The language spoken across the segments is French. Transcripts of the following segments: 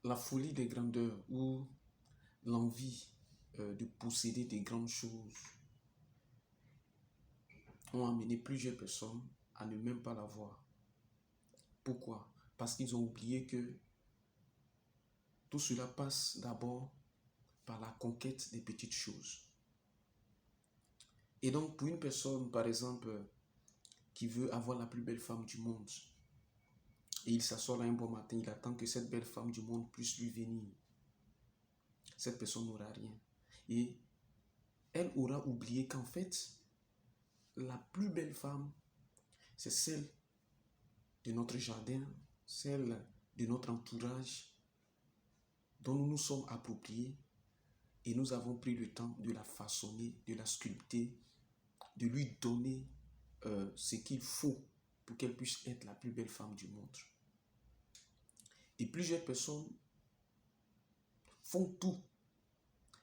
La folie des grandeurs ou l'envie de posséder des grandes choses ont amené plusieurs personnes à ne même pas l'avoir. Pourquoi? Parce qu'ils ont oublié que tout cela passe d'abord par la conquête des petites choses. Et donc, pour une personne, par exemple, qui veut avoir la plus belle femme du monde, et il s'assoit là un bon matin, il attend que cette belle femme du monde puisse lui venir. Cette personne n'aura rien. Et elle aura oublié qu'en fait, la plus belle femme, c'est celle de notre jardin, celle de notre entourage, dont nous nous sommes appropriés et nous avons pris le temps de la façonner, de la sculpter, de lui donner ce qu'il faut pour qu'elle puisse être la plus belle femme du monde. Et plusieurs personnes font tout,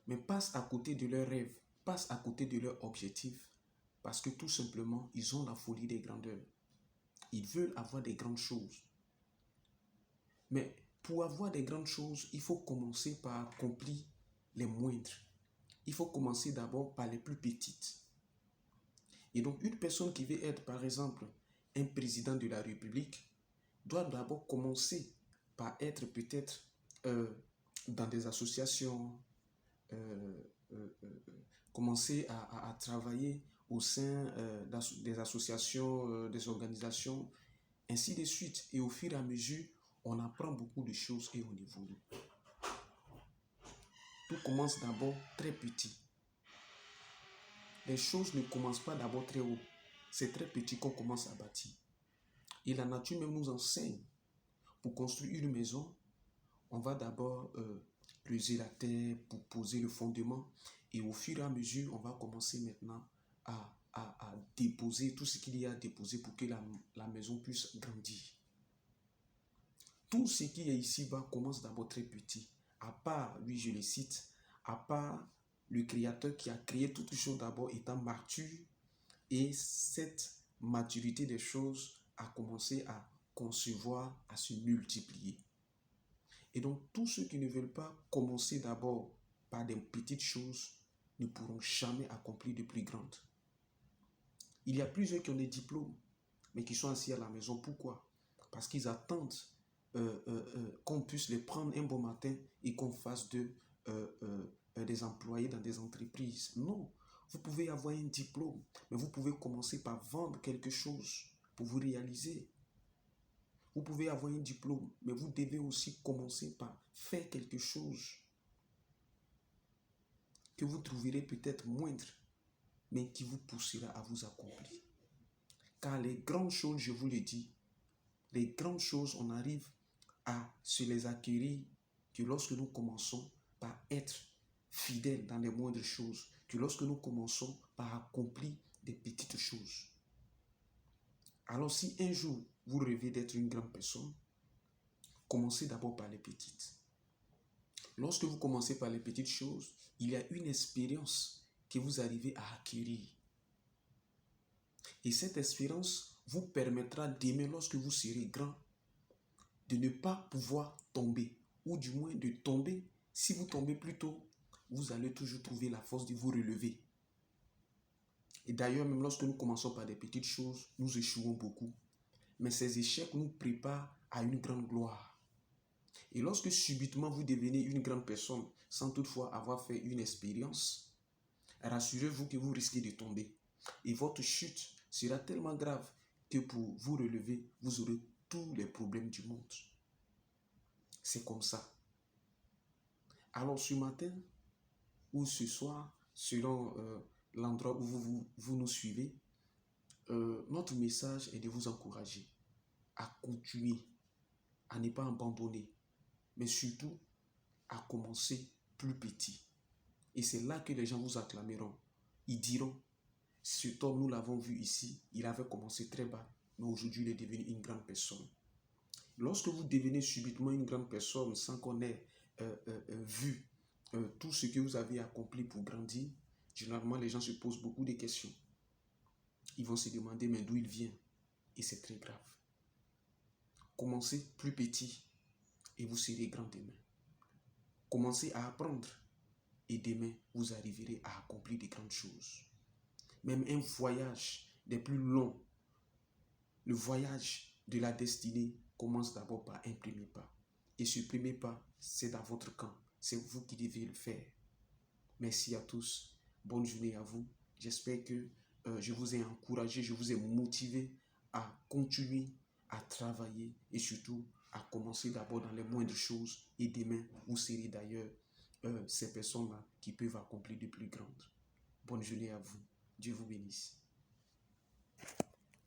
mais passent à côté de leurs rêves, passent à côté de leurs objectifs, parce que tout simplement, ils ont la folie des grandeurs. Ils veulent avoir des grandes choses. Mais pour avoir des grandes choses, il faut commencer par accomplir les moindres. Il faut commencer d'abord par les plus petites. Et donc, une personne qui veut être, par exemple, un président de la République, doit d'abord commencer par être peut-être dans des associations, euh, euh, euh, commencer à travailler au sein des associations, des organisations, ainsi de suite. Et au fur et à mesure, on apprend beaucoup de choses et on évolue. Tout commence d'abord très petit. Les choses ne commencent pas d'abord très haut. C'est très petit qu'on commence à bâtir. Et la nature même nous enseigne. Pour construire une maison, on va d'abord creuser la terre pour poser le fondement. Et au fur et à mesure, on va commencer maintenant à déposer tout ce qu'il y a à déposer pour que la maison puisse grandir. Tout ce qui est ici-bas commence d'abord très petit. À part, lui je le cite, à part le créateur qui a créé toutes choses d'abord étant mature, et cette maturité des choses a commencé à concevoir, à se multiplier. Et donc, tous ceux qui ne veulent pas commencer d'abord par des petites choses ne pourront jamais accomplir de plus grandes. Il y a plusieurs qui ont des diplômes, mais qui sont assis à la maison. Pourquoi? Parce qu'ils attendent qu'on puisse les prendre un bon matin et qu'on fasse des employés dans des entreprises. Non, vous pouvez avoir un diplôme, mais vous pouvez commencer par vendre quelque chose pour vous réaliser. Vous pouvez avoir un diplôme, mais vous devez aussi commencer par faire quelque chose que vous trouverez peut-être moindre, mais qui vous poussera à vous accomplir. Car les grandes choses, je vous le dis, les grandes choses, on arrive à se les acquérir que lorsque nous commençons par être fidèles dans les moindres choses, que lorsque nous commençons par accomplir des petites choses. Alors si un jour vous rêvez d'être une grande personne, commencez d'abord par les petites. Lorsque vous commencez par les petites choses, il y a une expérience que vous arrivez à acquérir. Et cette expérience vous permettra d'aimer lorsque vous serez grand, de ne pas pouvoir tomber, ou du moins de tomber. Si vous tombez plus tôt, vous allez toujours trouver la force de vous relever. Et d'ailleurs, même lorsque nous commençons par des petites choses, nous échouons beaucoup. Mais ces échecs nous préparent à une grande gloire. Et lorsque subitement vous devenez une grande personne, sans toutefois avoir fait une expérience, rassurez-vous que vous risquez de tomber. Et votre chute sera tellement grave que pour vous relever, vous aurez tous les problèmes du monde. C'est comme ça. Alors ce matin ou ce soir, selon l'endroit où vous nous suivez, notre message est de vous encourager à continuer, à ne pas abandonner, mais surtout à commencer plus petit. Et c'est là que les gens vous acclameront. Ils diront, cet homme, nous l'avons vu ici, il avait commencé très bas, mais aujourd'hui il est devenu une grande personne. Lorsque vous devenez subitement une grande personne sans qu'on ait vu tout ce que vous avez accompli pour grandir, généralement les gens se posent beaucoup de questions. Ils vont se demander mais d'où il vient. Et c'est très grave. Commencez plus petit. et vous serez grand demain. Commencez à apprendre et demain, vous arriverez à accomplir de grandes choses. Même un voyage des plus longs, le voyage de la destinée commence d'abord par un premier pas. Et ce premier pas, c'est dans votre camp. C'est vous qui devez le faire. Merci à tous. Bonne journée à vous. J'espère que je vous ai encouragé, je vous ai motivé à continuer à travailler et surtout à commencer d'abord dans les moindres choses. Et demain, vous serez d'ailleurs ces personnes-là qui peuvent accomplir de plus grandes. Bonne journée à vous. Dieu vous bénisse.